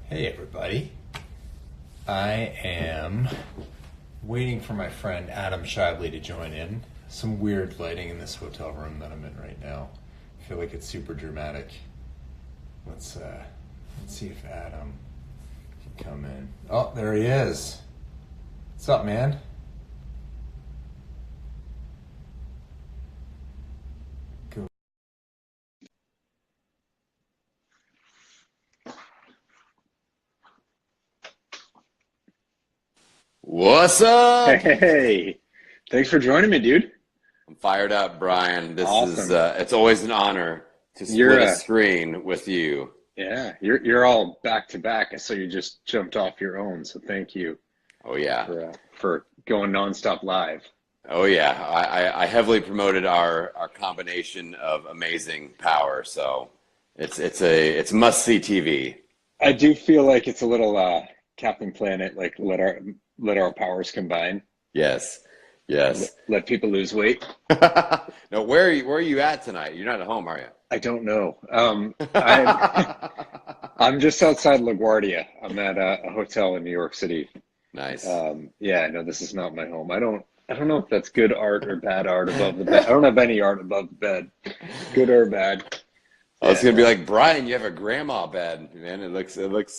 Hey everybody. I am waiting for my friend Adam Schaeuble to join in. Some weird lighting in this hotel room that I'm in right now. I feel like it's super dramatic. Let's see if Adam can come in. Oh, there he is. What's up, man? Go. What's up? Hey, thanks for joining me, dude. I'm fired up, Brian. This is Awesome. it's always an honor to You're split a screen with you. you're all back to back. I saw you just jumped off your own, so thank you Oh yeah. for going nonstop live. Oh yeah. I heavily promoted our combination of amazing power. So it's must see TV. I do feel like it's a little Captain Planet, like let our powers combine, Yes. Yes. let people lose weight. No, where are you at tonight? You're not at home, are you? I don't know. I'm just outside LaGuardia. I'm at a hotel in New York City. Nice. Yeah, no, this is not my home. I don't know if that's good art or bad art above the bed. I don't have any art above the bed, good or bad. I was Yeah, gonna be no. like, Brian, you have a grandma bed, man. It looks like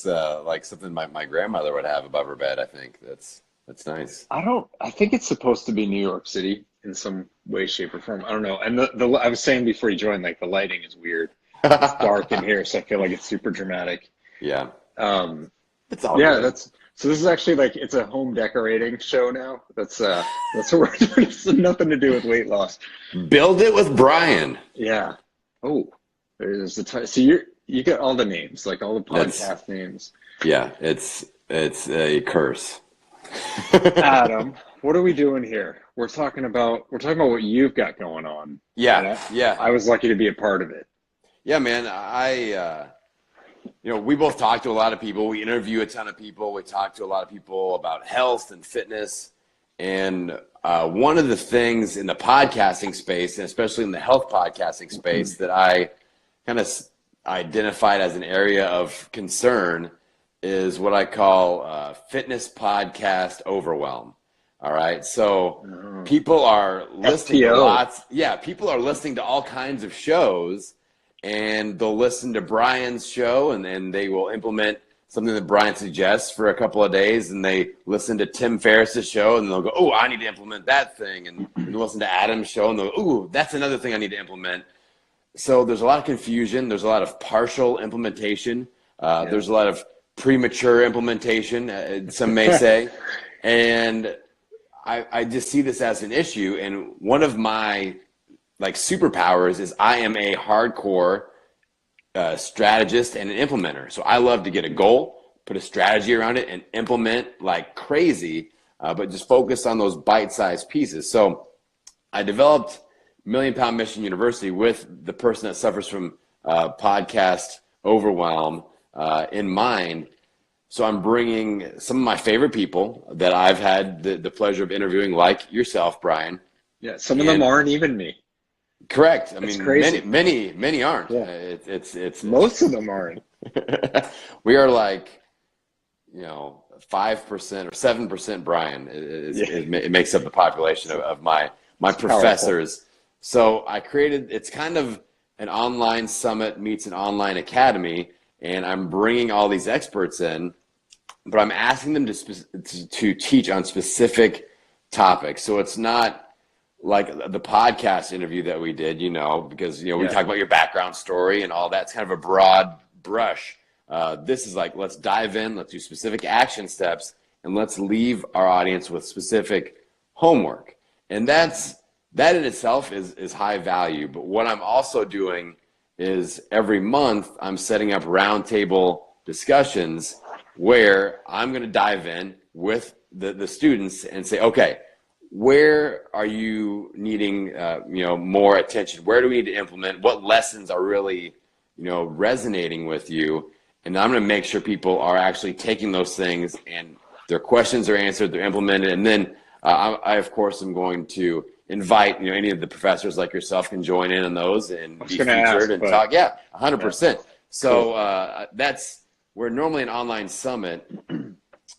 something my grandmother would have above her bed. I think that's nice. I think it's supposed to be New York City in some way, shape, or form. I don't know. And I was saying before you joined, like the lighting is weird. It's dark in here, so I feel like it's super dramatic. Yeah, Um, it's all yeah, good. that's so this is actually like it's a home decorating show now. That's what we're doing. It's nothing to do with weight loss. Build it with Brian. Yeah. Oh, there's the time. So you get all the names, like all the That's podcast names. yeah. It's a curse. Adam, what are we doing here? We're talking about what you've got going on, and Yeah, yeah, I was lucky to be a part of it. yeah, man. We both talk to a lot of people. We interview a ton of people. We talk to a lot of people about health and fitness. And one of the things in the podcasting space, and especially in the health podcasting space, that I kind of identified as an area of concern is what I call fitness podcast overwhelm. All right. So Oh, people are listening to FTO. lots. Yeah. People are listening to all kinds of shows, and they'll listen to Brian's show, and then they will implement something that Brian suggests for a couple of days. And they listen to Tim Ferriss's show, and they'll go, oh, I need to implement that thing. And they'll listen to Adam's show, and they'll go, oh, that's another thing I need to implement. So there's a lot of confusion. There's a lot of partial implementation. Yeah. There's a lot of premature implementation, some may say. And I just see this as an issue. And one of my like superpowers is I am a hardcore strategist and an implementer. So I love to get a goal, put a strategy around it, and implement like crazy, but just focus on those bite-sized pieces. So I developed Million Pound Mission University with the person that suffers from podcast overwhelm in mind. So I'm bringing some of my favorite people that I've had the pleasure of interviewing, like yourself, Brian. Yeah. Some of them And aren't even me. correct. I It's mean, many, crazy. many, many aren't. Yeah. It's Most of them aren't. we are like, 5% or 7% Brian Yeah. it makes up the population of my It's powerful. professors. So I created, it's kind of an online summit meets an online academy, and I'm bringing all these experts in, but I'm asking them to teach on specific topics. So it's not like the podcast interview that we did, because we Yeah. talk about your background story and all that. It's kind of a broad brush. This is like, let's dive in, let's do specific action steps, and let's leave our audience with specific homework. And that in itself is high value. But what I'm also doing is every month I'm setting up roundtable discussions where I'm going to dive in with the students and say, okay, where are you needing more attention? Where do we need to implement? What lessons are really resonating with you? And I'm going to make sure people are actually taking those things and their questions are answered, they're implemented. And then I of course am going to invite any of the professors like yourself can join in on those I and was be gonna featured ask, and but talk. Yeah, yeah, 100%. cool. So where normally an online summit,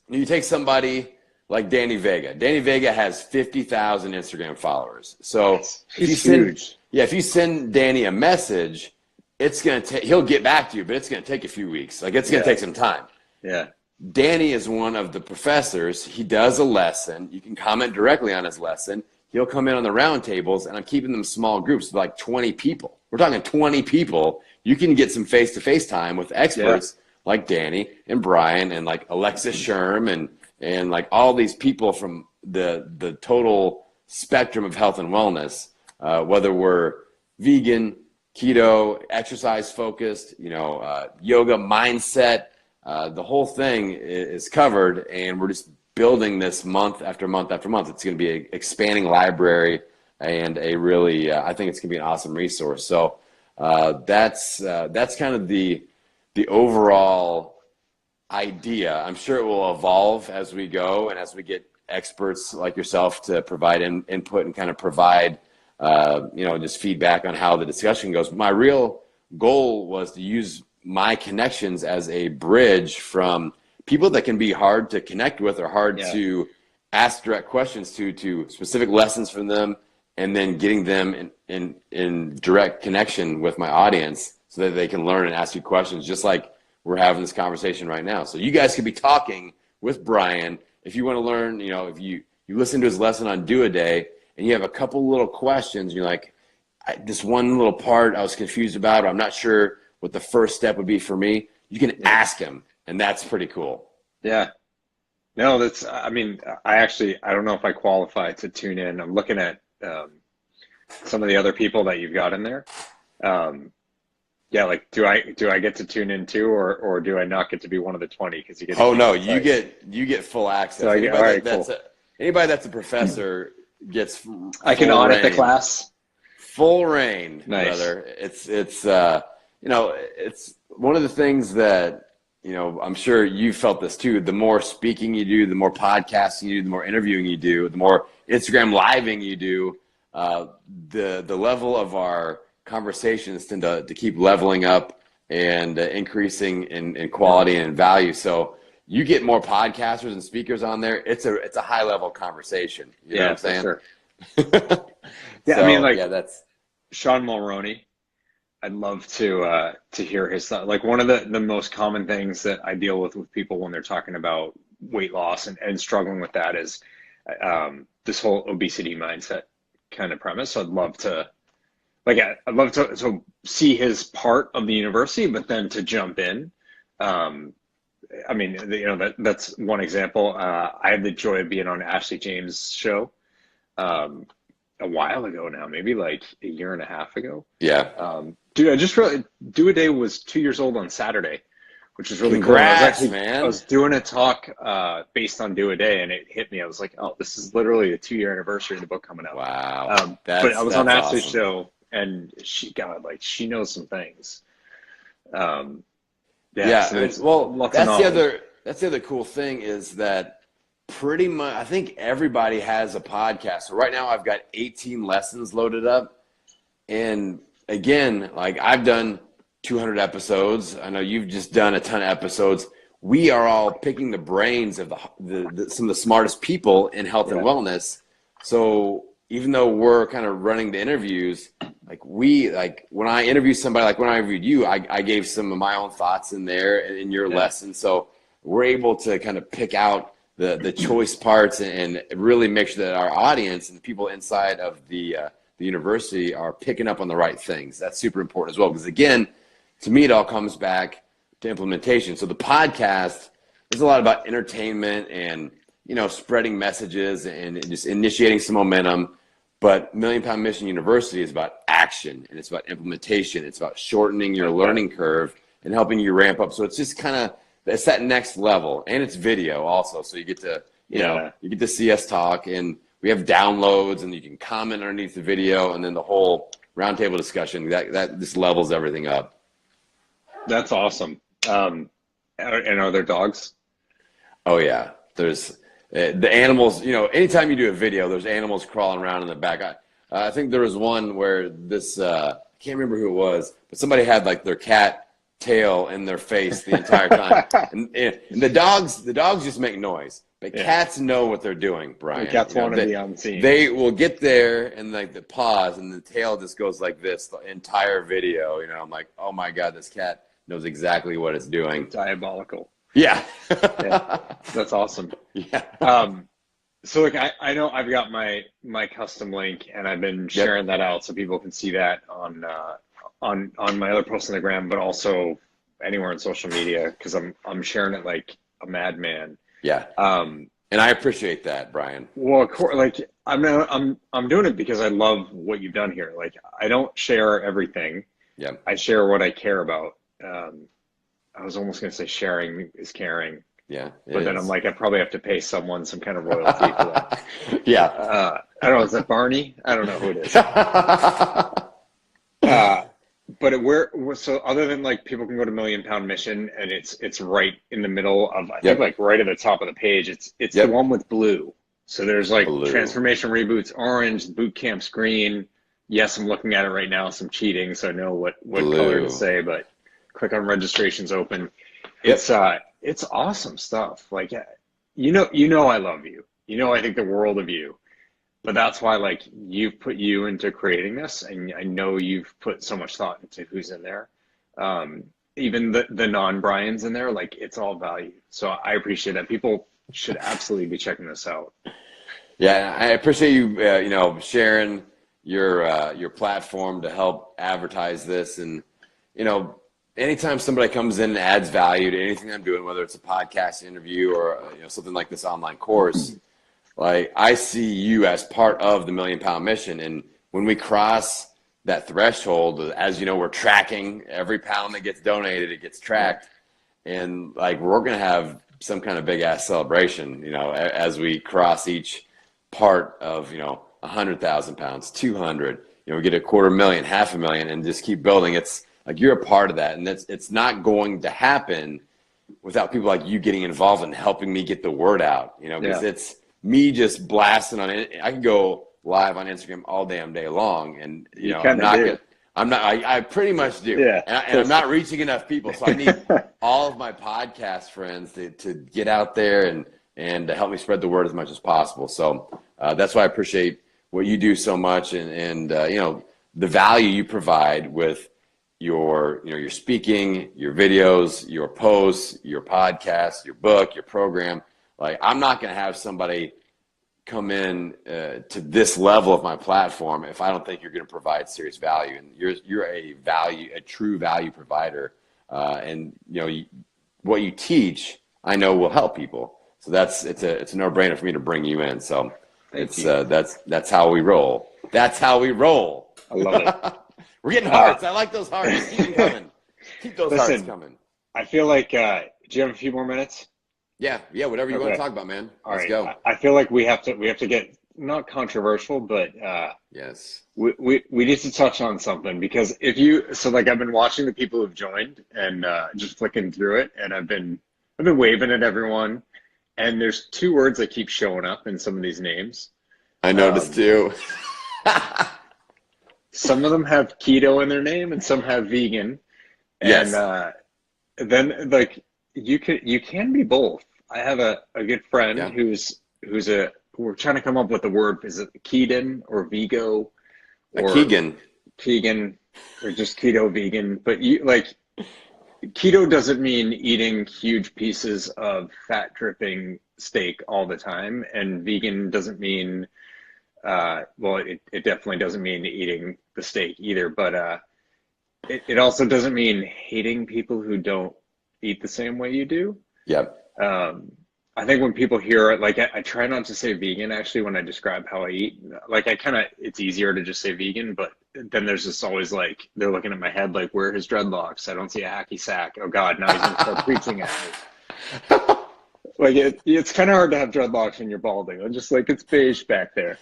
you take somebody like Danny Vega. Danny Vega has 50,000 Instagram followers. So he's huge. if you send Danny a message, it's going to take, he'll get back to you, but it's going to take a few weeks. Like it's going to take some time. Yeah. Danny is one of the professors. He does a lesson. You can comment directly on his lesson. He'll come in on the round tables, and I'm keeping them small groups of like 20 people. We're talking 20 people. You can get some face-to-face time with experts like Danny and Brian and like Alexis Sherm and like all these people from the total spectrum of health and wellness, whether we're vegan, keto, exercise focused, yoga, mindset, the whole thing is covered, and we're just building this month after month after month. It's going to be an expanding library and a really, I think it's going to be an awesome resource. So that's kind of the overall idea. I'm sure it will evolve as we go and as we get experts like yourself to provide input and kind of provide, just feedback on how the discussion goes. My real goal was to use my connections as a bridge from people that can be hard to connect with or hard to ask direct questions to specific lessons from them, and then getting them in direct connection with my audience so that they can learn and ask you questions just like we're having this conversation right now. So you guys could be talking with Brian. If you want to learn, if you listen to his lesson on Do a Day and you have a couple little questions, you're like, this one little part I was confused about, or I'm not sure what the first step would be for me, you can ask him, and that's pretty cool. Yeah. No, I don't know if I qualify to tune in. I'm looking at some of the other people that you've got in there. Like do I get to tune in too, or do I not get to be one of the 20 because you get? Oh no, you get full access. So Anybody that's a professor gets. I can audit the class. Full reign, nice. Brother. It's one of the things that I'm sure you felt this too. The more speaking you do, the more podcasting you do, the more interviewing you do, the more Instagram living you do, the level of our conversations tend to keep leveling up and increasing in quality and value. So you get more podcasters and speakers on there. It's a high level conversation. You know what I'm saying? Sure. That's Sean Mulroney. I'd love to hear his thought. Like one of the most common things that I deal with people when they're talking about weight loss and struggling with that is this whole obesity mindset kind of premise. So I'd love to see his part of the university, but then to jump in. That's one example. I had the joy of being on Ashley James' show a while ago now, maybe like a year and a half ago. Yeah. Dude, I just really, Do a Day was 2 years old on Saturday, which is really Congrats, cool. Man. I was doing a talk based on Do a Day, and it hit me. I was like, oh, this is literally the 2-year anniversary of the book coming out. Wow. But I was on Ashley's awesome. show, and she knows some things. So that's the other cool thing is that pretty much, I think everybody has a podcast. So right now I've got 18 lessons loaded up. And again, like I've done 200 episodes. I know you've just done a ton of episodes. We are all picking the brains of some of the smartest people in health and wellness. So even though we're kind of running the interviews, when I interview somebody, like when I interviewed you, I gave some of my own thoughts in there in your lesson. So we're able to kind of pick out the choice parts and really make sure that our audience and the people inside of the university are picking up on the right things. That's super important as well, because again, to me, it all comes back to implementation. So the podcast is a lot about entertainment and, spreading messages and just initiating some momentum. But Million Pound Mission University is about action, and it's about implementation. It's about shortening your learning curve and helping you ramp up. So it's just it's that next level, and it's video also. So you get to, you get to see us talk, and we have downloads, and you can comment underneath the video, and then the whole roundtable discussion that just levels everything up. That's awesome. And are there dogs? Oh yeah, there's the animals. Anytime you do a video, there's animals crawling around in the back. I think there was one where this I can't remember who it was, but somebody had like their cat tail in their face the entire time. And the dogs just make noise. But cats know what they're doing, Brian. The cats want to be on scene. They will get there and like the paws and the tail just goes like this the entire video. You know, I'm like, oh my God, this cat knows exactly what it's doing. Diabolical. Yeah. Yeah. That's awesome. Yeah. So like I know I've got my custom link and I've been sharing that out so people can see that on my other posts on the gram, but also anywhere on social media because I'm sharing it like a madman. Yeah. And I appreciate that, Brian. Well, of course, like I'm doing it because I love what you've done here. Like I don't share everything. Yeah. I share what I care about. I was almost going to say sharing is caring. Yeah. But then I'm like, I probably have to pay someone some kind of royalty for that. Yeah. I don't know. Is that Barney? I don't know who it is. But so other than like people can go to Million Pound Mission and it's right in the middle of, I think like right at the top of the page, it's the one with blue. So there's like Transformation Reboots orange, Boot Camp's green. Yes, I'm looking at it right now. So I'm cheating, so I know what color to say, but click on registrations open. It's awesome stuff. Like, you know, I love you. You know, I think the world of you. But that's why, like, you've put you into creating this, and I know you've put so much thought into who's in there. Even the non-Brians in there, like, it's all value. So I appreciate that. People should absolutely be checking this out. Yeah, I appreciate you, sharing your platform to help advertise this. And, anytime somebody comes in and adds value to anything I'm doing, whether it's a podcast interview or something like this online course, like I see you as part of the Million Pound Mission. And when we cross that threshold, as you know, we're tracking every pound that gets donated, it gets tracked. And like, we're going to have some kind of big ass celebration, as we cross each part of, 100,000 pounds, 200, we get 250,000, 500,000 and just keep building. It's like, you're a part of that. And it's not going to happen without people like you getting involved and helping me get the word out, because it's me just blasting on it. I can go live on Instagram all damn day long. And, I pretty much do. Yeah. And I'm not reaching enough people. So I need all of my podcast friends to get out there and to help me spread the word as much as possible. So that's why I appreciate what you do so much and the value you provide with your speaking, your videos, your posts, your podcast, your book, your program. Like, I'm not going to have somebody come in to this level of my platform if I don't think you're going to provide serious value. And you're a true value provider. And what you teach, I know will help people. So it's a no-brainer for me to bring you in. So that's how we roll. That's how we roll. I love it. We're getting hearts. I like those hearts. Keep them coming. Keep those hearts coming. I feel like, do you have a few more minutes? Yeah, whatever you want to talk about, man. Let's go. I feel like we have to get not controversial, but yes, we need to touch on something because I've been watching the people who've joined and just flicking through it, and I've been waving at everyone, and there's two words that keep showing up in some of these names. I noticed too. Some of them have keto in their name, and some have vegan. And then like you can be both. I have a good friend who's we're trying to come up with the word. Is it Keaton or Vigo or Keegan or just keto vegan? But keto doesn't mean eating huge pieces of fat dripping steak all the time, and vegan doesn't mean it definitely doesn't mean eating the steak either, but it also doesn't mean hating people who don't eat the same way you do. Yep. I think when people hear it, like I try not to say vegan actually when I describe how I eat. Like it's easier to just say vegan, but then there's just always like they're looking at my head like, where are his dreadlocks? I don't see a hacky sack. Oh God, now he's gonna start preaching at me. Like it's kind of hard to have dreadlocks when you're balding. I'm just like, it's beige back there.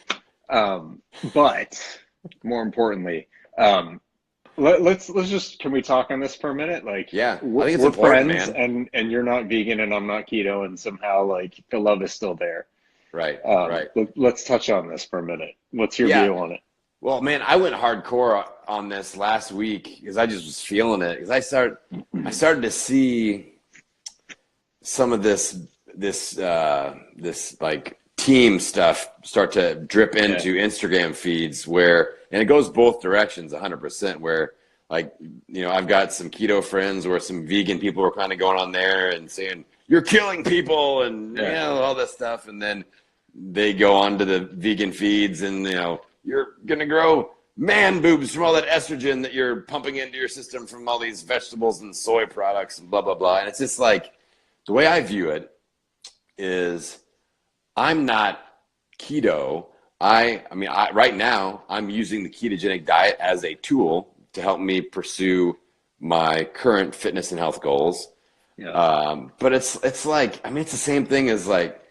But more importantly, let's just, can we talk on this for a minute? Like, I think it's we're important, friends, man. and you're not vegan and I'm not keto, and somehow like the love is still there. Right. Let's touch on this for a minute. What's your view on it? Well, man, I went hardcore on this last week because I just was feeling it. Because I started to see some of this like team stuff start to drip into Instagram feeds and it goes both directions 100%, where like, I've got some keto friends where some vegan people are kind of going on there and saying, you're killing people and all this stuff. And then they go on to the vegan feeds and, you're going to grow man boobs from all that estrogen that you're pumping into your system from all these vegetables and soy products and blah, blah, blah. And it's just like, the way I view it is I'm not keto. Right now I'm using the ketogenic diet as a tool to help me pursue my current fitness and health goals. Yeah. But it's like, it's the same thing as like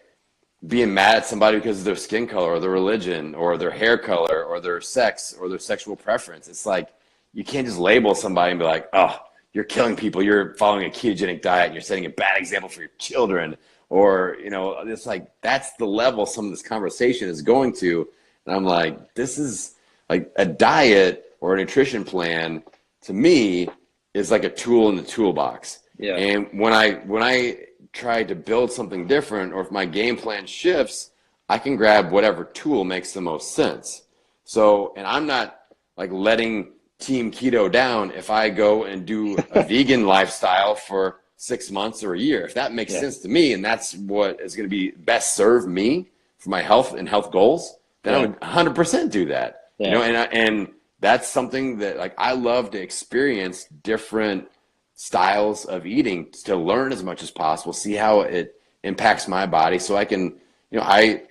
being mad at somebody because of their skin color or their religion or their hair color or their sex or their sexual preference. It's like, you can't just label somebody and be like, oh, you're killing people, you're following a ketogenic diet, and you're setting a bad example for your children. Or, it's like, that's the level some of this conversation is going to. And I'm like, this is like a diet or a nutrition plan to me is like a tool in the toolbox. Yeah. And when I try to build something different, or if my game plan shifts, I can grab whatever tool makes the most sense. So, and I'm not like letting team keto down if I go and do a vegan lifestyle for 6 months or a year. If that makes sense to me and that's what is going to be best serve me for my health and health goals, then I would 100% do that. And that's something that like I love to experience different styles of eating to learn as much as possible, see how it impacts my body, so I can, I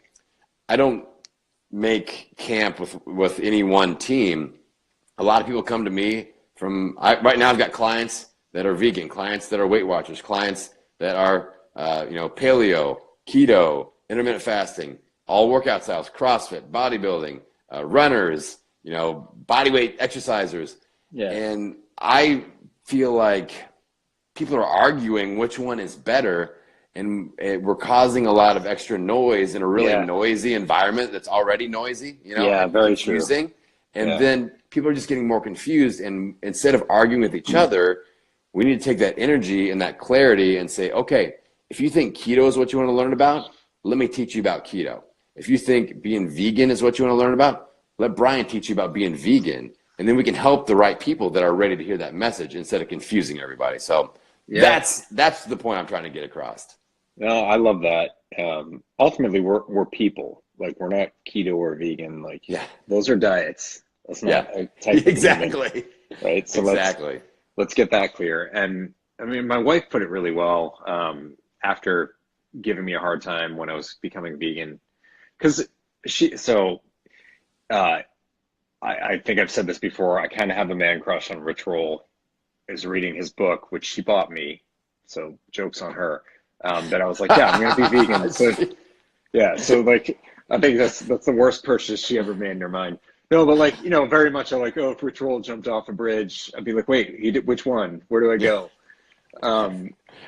don't make camp with any one team. A lot of people come to me right now I've got clients that are vegan, clients that are Weight Watchers, clients that are, paleo, keto, intermittent fasting, all workout styles, CrossFit, bodybuilding, runners, body weight exercisers. Yeah. And I feel like people are arguing which one is better, and we're causing a lot of extra noise in a really noisy environment that's already noisy, very confusing. True. And then people are just getting more confused, and instead of arguing with each other, we need to take that energy and that clarity and say, okay, if you think keto is what you want to learn about, let me teach you about keto. If you think being vegan is what you want to learn about, let Brian teach you about being vegan. And then we can help the right people that are ready to hear that message instead of confusing everybody. So that's the point I'm trying to get across. No, I love that. Ultimately, we're people. Like, we're not keto or vegan. Like, those are diets. That's not a type of exactly. Vegan, right? So exactly. Let's get that clear. And my wife put it really well after giving me a hard time when I was becoming vegan, because I think I've said this before. I kind of have a man crush on Rich Roll. Is reading his book, which she bought me. So joke's on her. That I was like, I'm going to be vegan. So like, I think that's the worst purchase she ever made in her mind. No, but like, very much I like, if Rich Roll jumped off a bridge, I'd be like, wait, he did which one? Where do I go?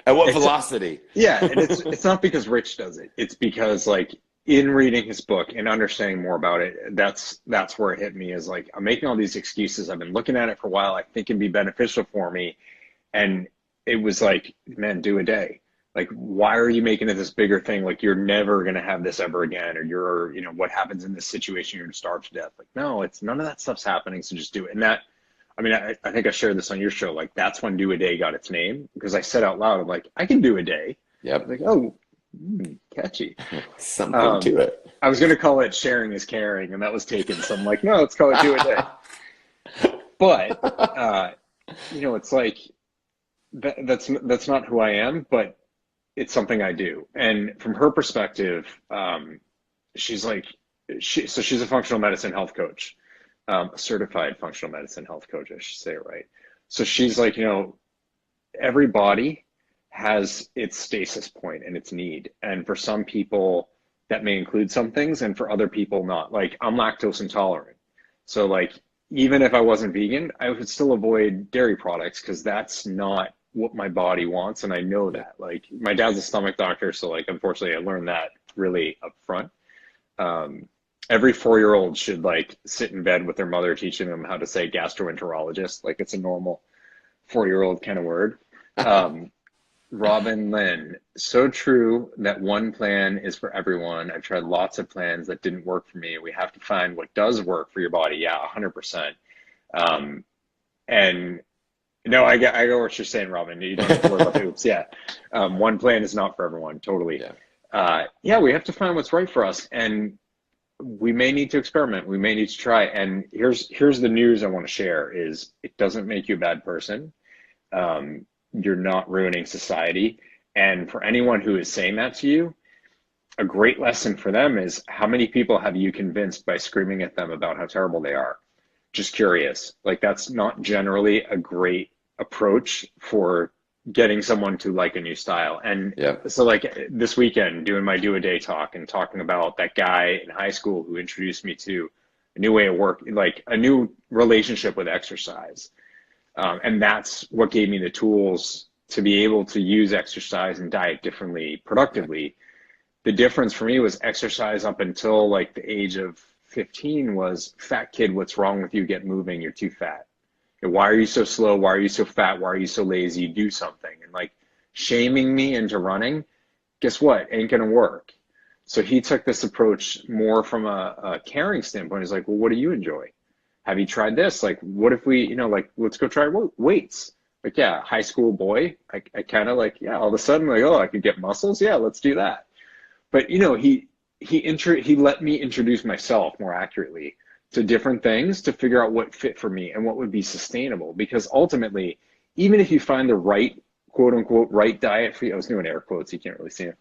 At what velocity? Yeah, and it's not because Rich does it. It's because like in reading his book and understanding more about it, that's where it hit me, is like, I'm making all these excuses. I've been looking at it for a while. I think it'd be beneficial for me. And it was like, man, do a day. Like, why are you making it this bigger thing? Like, you're never going to have this ever again, or you're, what happens in this situation? You're going to starve to death. Like, no, it's none of that stuff's happening. So just do it. And that, I think I shared this on your show. Like, that's when Do a Day got its name, because I said out loud, I'm like, I can do a day. Yep. Like, oh, catchy. Something to it. I was going to call it Sharing is Caring, and that was taken. So I'm like, no, let's call it Do a Day. But, it's like, that's not who I am, but it's something I do. And from her perspective, she's like, she's a functional medicine health coach, a certified functional medicine health coach, I should say it right. So she's like, every body has its stasis point and its need. And for some people that may include some things, and for other people not. Like, I'm lactose intolerant. So like, even if I wasn't vegan, I would still avoid dairy products, because that's not what my body wants. And I know that. Like, my dad's a stomach doctor, so like, unfortunately I learned that really up front. every 4-year-old should like sit in bed with their mother teaching them how to say gastroenterologist. Like it's a normal 4-year-old kind of word. Um, Robin Lynn, so true that one plan is for everyone. I've tried lots of plans that didn't work for me. We have to find what does work for your body. Yeah, 100%. Um, and no, I get what you're saying, Robin. You don't have to worry about the oops. Yeah. One plan is not for everyone. Totally. Yeah. Yeah, we have to find what's right for us. And we may need to experiment. We may need to try. And here's the news I want to share is it doesn't make you a bad person. You're not ruining society. And for anyone who is saying that to you, a great lesson for them is how many people have you convinced by screaming at them about how terrible they are? Just curious. Like that's not generally a great approach for getting someone to like a new style. And Yeah. so like this weekend doing my do a day talk and talking about that guy in high school who introduced me to a new way of work, like a new relationship with exercise. And that's what gave me the tools to be able to use exercise and diet differently, productively. The difference for me was exercise up until like the age of 15 was fat kid, what's wrong with you? Get moving. You're too fat. Why are you so slow? Why are you so fat? Why are you so lazy? Do something. And like shaming me into running, guess what? Ain't going to work. So he took this approach more from a caring standpoint. He's like, well, what do you enjoy? Have you tried this? Like, what if we, like, let's go try weights. Like, yeah, high school boy, I kind of like, yeah, all of a sudden, like, oh, I could get muscles. Yeah, let's do that. But, he let me introduce myself more accurately to different things to figure out what fit for me and what would be sustainable. Because ultimately, even if you find the right, quote unquote, right diet for you, I was doing air quotes, you can't really see it.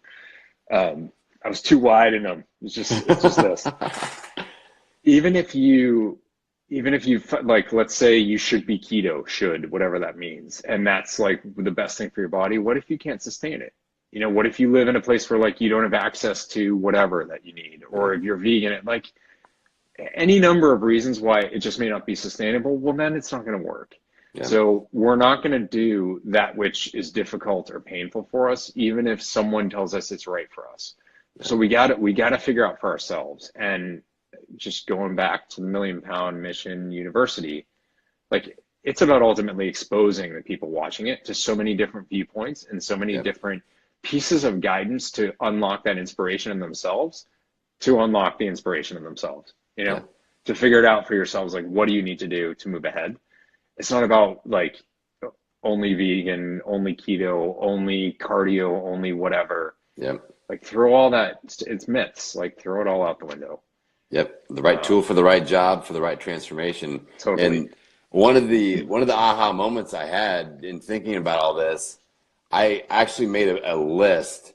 I was too wide in them. It's just this. Even if you like, let's say you should be keto, whatever that means, and that's like the best thing for your body. What if you can't sustain it? What if you live in a place where like you don't have access to whatever that you need, or if you're vegan, like any number of reasons why it just may not be sustainable, well, then it's not going to work. Yeah. So we're not going to do that which is difficult or painful for us, even if someone tells us it's right for us. Yeah. So we got to figure out for ourselves. And just going back to the Million Pound Mission University, like it's about ultimately exposing the people watching it to so many different viewpoints and so many different pieces of guidance to unlock that inspiration in themselves, to unlock the inspiration in themselves, to figure it out for yourselves. Like, what do you need to do to move ahead? It's not about like only vegan, only keto, only cardio, only whatever. Yep. Like throw all that, it's myths, like throw it all out the window. Yep. The right tool for the right job, for the right transformation. Totally. And one of the aha moments I had in thinking about all this, I actually made a list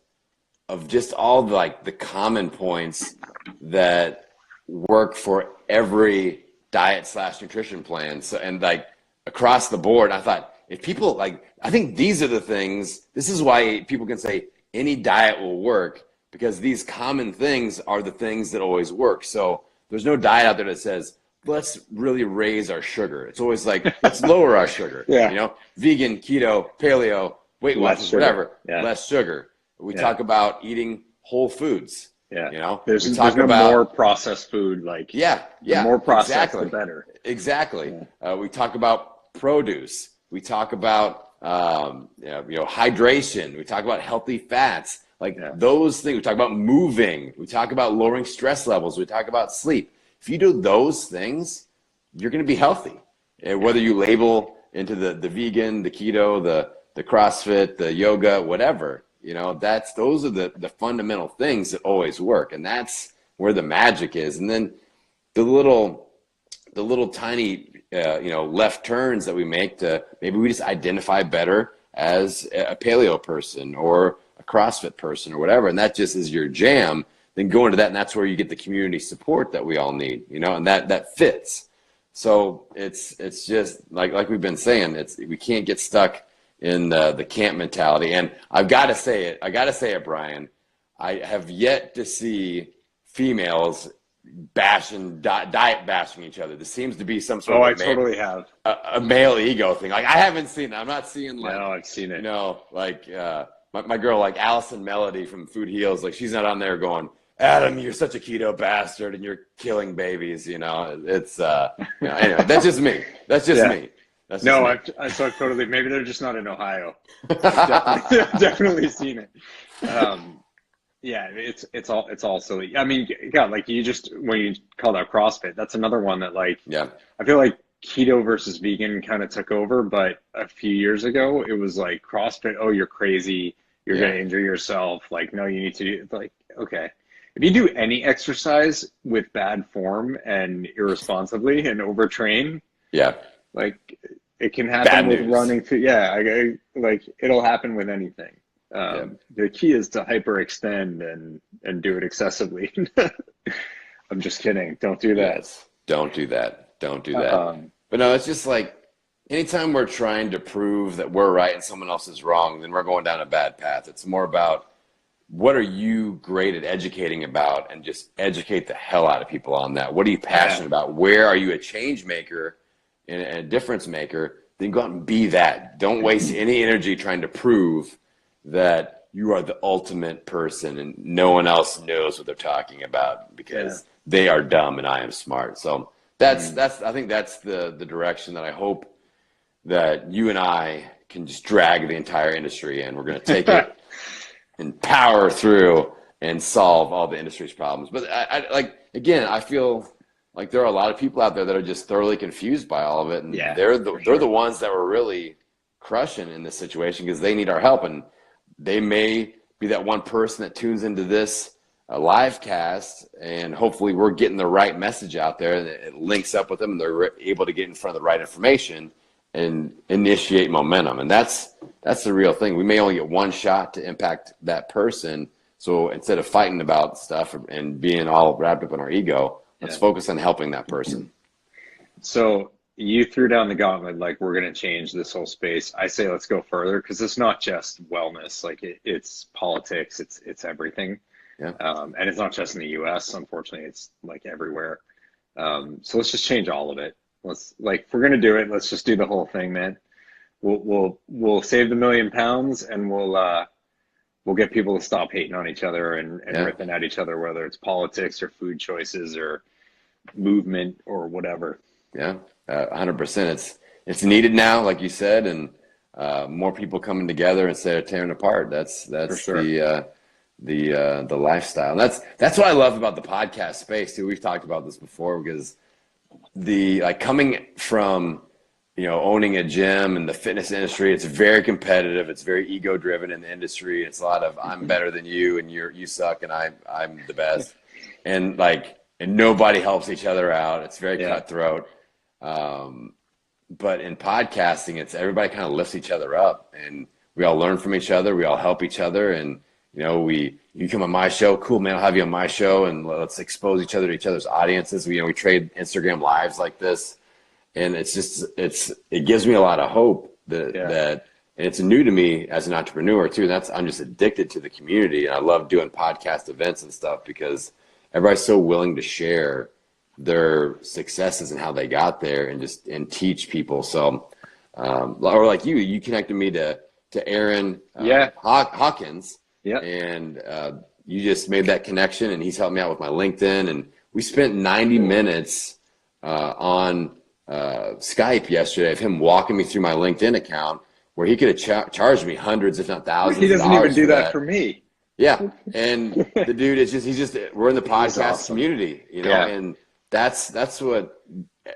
of just all the common points that work for every diet / nutrition plan. So, and like across the board, I thought if people I think these are the things, this is why people can say any diet will work, because these common things are the things that always work. So there's no diet out there that says, let's really raise our sugar. It's always like, let's lower our sugar. Yeah. Vegan, keto, paleo, Weight Watchers, whatever, less sugar. We talk about eating whole foods. Yeah. There's no more processed food. Like, the more processed, the better. Exactly. Yeah. We talk about produce. We talk about, hydration. We talk about healthy fats. Those things. We talk about moving. We talk about lowering stress levels. We talk about sleep. If you do those things, you're going to be healthy. And whether you label into the vegan, the keto, the CrossFit, the yoga, whatever, those are the fundamental things that always work. And that's where the magic is. And then the little tiny, left turns that we make to maybe we just identify better as a paleo person or a CrossFit person or whatever. And that just is your jam. Then go into that. And that's where you get the community support that we all need, and that fits. So it's just like we've been saying, we can't get stuck in the camp mentality. And I've got to say it, Brian, I have yet to see females diet bashing each other. This seems to be some sort of totally have a male ego thing. Like I haven't seen that. I'm not seeing no, I've seen it. My girl, like Allison Melody from Food Heals, like she's not on there going, Adam, you're such a keto bastard and you're killing babies. It's, anyway, that's just me. That's just Yeah. me. That's just No, me. I saw totally. Maybe they're just not in Ohio. I've definitely seen it. Yeah, it's all silly. I mean, God, like when you called out CrossFit, that's another one that like Yeah. I feel like keto versus vegan kind of took over, but a few years ago it was like CrossFit, oh, you're crazy, you're Yeah. gonna injure yourself. Like, no, you need to do like, okay. If you do any exercise with bad form and irresponsibly and overtrain, Yeah. like it can Bad happen with news. running too. Yeah, like it'll happen with anything. The key is to hyperextend and do it excessively. I'm just kidding. Don't do that. Yes. Don't do that. Don't do that. But no, it's just like anytime we're trying to prove that we're right and someone else is wrong, then we're going down a bad path. It's more about what are you great at educating about, and just educate the hell out of people on that. What are you passionate about? Where are you a change maker and a difference maker? Then go out and be that. Don't waste any energy trying to prove that you are the ultimate person and no one else knows what they're talking about, because they are dumb and I am smart. So that's I think that's the direction that I hope that you and I can just drag the entire industry in. We're going to take it and power through and solve all the industry's problems. But I feel like there are a lot of people out there that are just thoroughly confused by all of it, and they're the ones that were really crushing in this situation because they need our help, and they may be that one person that tunes into this live cast, and hopefully we're getting the right message out there, and it links up with them, and they're able to get in front of the right information and initiate momentum. And that's the real thing. We may only get one shot to impact that person. So instead of fighting about stuff and being all wrapped up in our ego, let's focus on helping that person. So you threw down the gauntlet, like we're going to change this whole space. I say let's go further, because it's not just wellness. Like it's politics. It's everything. Yeah. And it's not just in the US. Unfortunately, it's like everywhere. So let's just change all of it. If we're going to do it, let's just do the whole thing, man. We'll save the £1 million, and we'll get people to stop hating on each other and ripping at each other, whether it's politics or food choices or movement or whatever. Yeah, 100%. It's needed now, like you said, and more people coming together instead of tearing apart. That's For sure. the lifestyle. And that's what I love about the podcast space too. We've talked about this before, because coming from owning a gym and the fitness industry, it's very competitive. It's very ego driven in the industry. It's a lot of I'm better than you and you suck and I'm the best. And nobody helps each other out. It's very cutthroat. But in podcasting, it's everybody kind of lifts each other up, and we all learn from each other. We all help each other. And, you come on my show, cool, man, I'll have you on my show, and let's expose each other to each other's audiences. We trade Instagram lives like this. And it gives me a lot of hope that and it's new to me as an entrepreneur too. I'm just addicted to the community, and I love doing podcast events and stuff because everybody's so willing to share their successes and how they got there and teach people. So, or like you connected me to Aaron Hawkins. Yeah. And you just made that connection, and he's helped me out with my LinkedIn, and we spent 90 minutes on Skype yesterday of him walking me through my LinkedIn account, where he could have charged me hundreds, if not thousands. He doesn't of dollars even do that for me. Yeah, and the dude is we're in the podcast community, and that's what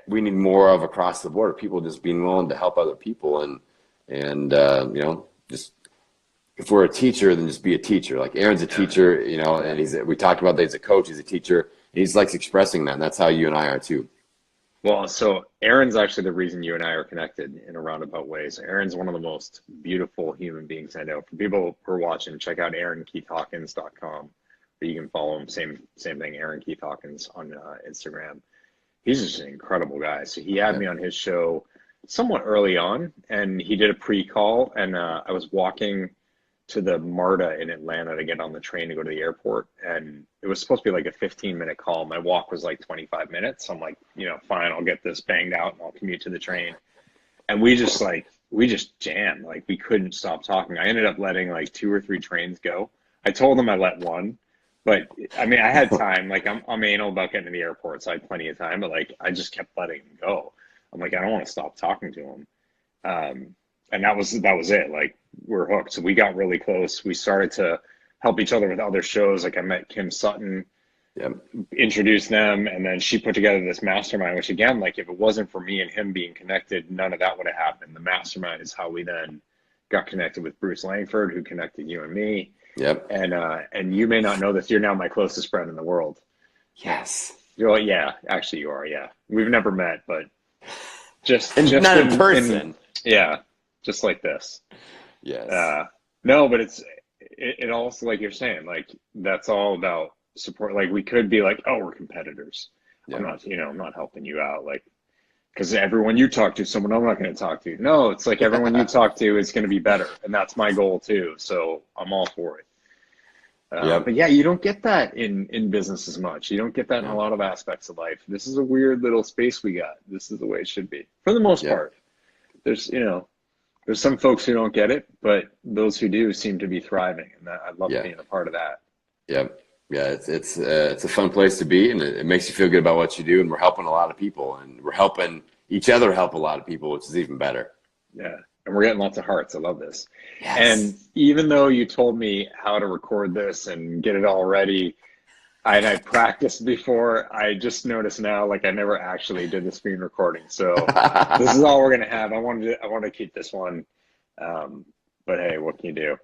we need more of across the board. People just being willing to help other people, and just if we're a teacher, then just be a teacher. Like Aaron's a teacher, and we talked about that he's a coach, he's a teacher. He's likes expressing that, and that's how you and I are too. Well, so Aaron's actually the reason you and I are connected in a roundabout way. So Aaron's one of the most beautiful human beings I know. For people who are watching, check out AaronKeithHawkins.com. You can follow him. Same thing, Aaron Keith Hawkins on Instagram. He's just an incredible guy. So he had me on his show somewhat early on, and he did a pre-call, and I was walking to the MARTA in Atlanta to get on the train to go to the airport. And it was supposed to be like a 15-minute call. My walk was like 25 minutes. So I'm like, fine, I'll get this banged out and I'll commute to the train. And we just jammed. Like, we couldn't stop talking. I ended up letting like 2 or 3 trains go. I told him I let one, But I mean, I had time. Like I'm anal about getting to the airport, so I had plenty of time. But like, I just kept letting him go. I'm like, I don't want to stop talking to him. And that was it. Like, we're hooked. So we got really close. We started to help each other with other shows. Like, I met Kim Sutton, Yep. introduced them, and then she put together this mastermind. Which again, like, if it wasn't for me and him being connected, none of that would have happened. The mastermind is how we then got connected with Bruce Langford, who connected you and me. Yep. And you may not know this. You're now my closest friend in the world. Yes. You're like, yeah, actually you are. Yeah, we've never met, but just Not in person. yeah, just like this. Yes. No, but it also, like you're saying, like, that's all about support. Like, we could be like, oh, we're competitors. Yeah. I'm not helping you out, like, because everyone you talk to, someone I'm not going to talk to. No, it's like everyone you talk to is going to be better, and that's my goal too. So I'm all for it. Yep. But yeah, you don't get that in business as much. You don't get that in a lot of aspects of life. This is a weird little space we got. This is the way it should be for the most part. There's some folks who don't get it, but those who do seem to be thriving, and I love being a part of that. Yep. Yeah, it's a fun place to be, and it makes you feel good about what you do. And we're helping a lot of people, and we're helping each other help a lot of people, which is even better. Yeah, and we're getting lots of hearts. I love this. Yes. And even though you told me how to record this and get it all ready, and I practiced before, I just noticed now, like, I never actually did the screen recording. So this is all we're gonna have. I wanted to keep this one, but hey, what can you do?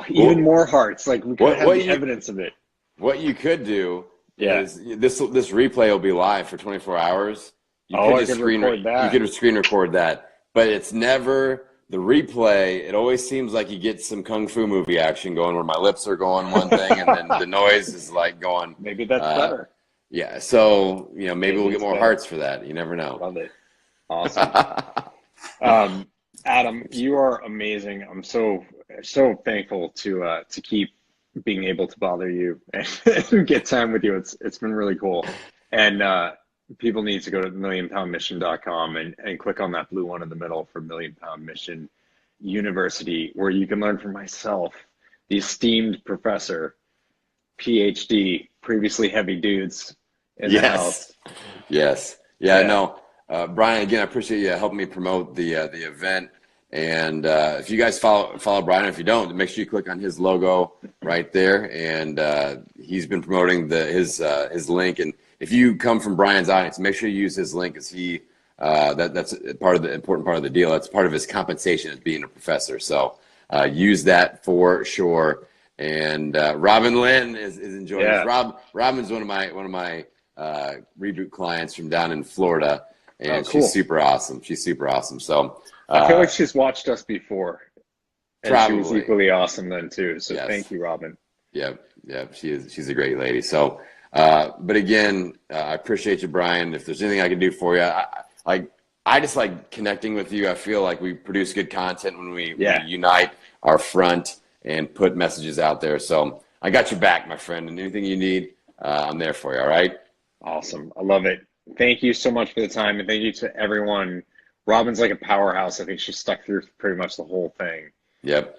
Even more hearts. Like, we could have the evidence of it. What you could do is this replay will be live for 24 hours. You could screen record that, but it's never the replay. It always seems like you get some kung fu movie action going where my lips are going one thing and then the noise is like going. Maybe that's better. Yeah. So, maybe we'll get more hearts for that. You never know. Love it. Awesome. Adam, you are amazing. I'm so thankful to keep being able to bother you and get time with you. It's been really cool. And people need to go to millionpoundmission.com and click on that blue one in the middle for Million Pound Mission University, where you can learn from myself, the esteemed professor, PhD, previously heavy dudes in the house. Yes. Yeah. No. Brian, again, I appreciate you helping me promote the event. And if you guys follow Brian, if you don't, make sure you click on his logo right there. And he's been promoting his link. And if you come from Brian's audience, make sure you use his link, because that's part of the important part of the deal. That's part of his compensation as being a professor. So use that for sure. And Robin Lynn is enjoying this. Robin's one of my reboot clients from down in Florida. And cool. She's super awesome. So I feel like she's watched us before. And probably. She was equally awesome then too. So yes. Thank you, Robin. Yeah. She's a great lady. So, but again, I appreciate you, Brian. If there's anything I can do for you, I just like connecting with you. I feel like we produce good content when we unite our front and put messages out there. So I got your back, my friend, and anything you need, I'm there for you. All right. Awesome. I love it. Thank you so much for the time, and thank you to everyone. Robin's like a powerhouse. I think she stuck through pretty much the whole thing. Yep.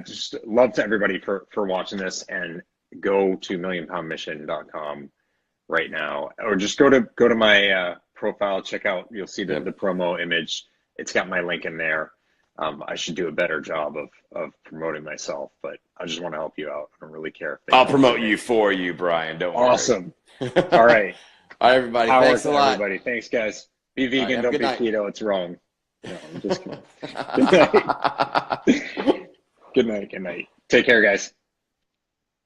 Just love to everybody for watching this, and go to millionpoundmission.com right now, or just go to my profile, check out, you'll see the promo image. It's got my link in there. I should do a better job of promoting myself, but I just want to help you out. I don't really care. I'll promote you for you, Brian. Don't worry. Awesome. All right. All right, everybody. Thanks a lot. Everybody. Thanks, guys. Be vegan. Don't be keto. It's wrong. No, I'm just kidding. Good night. Good night. Take care, guys.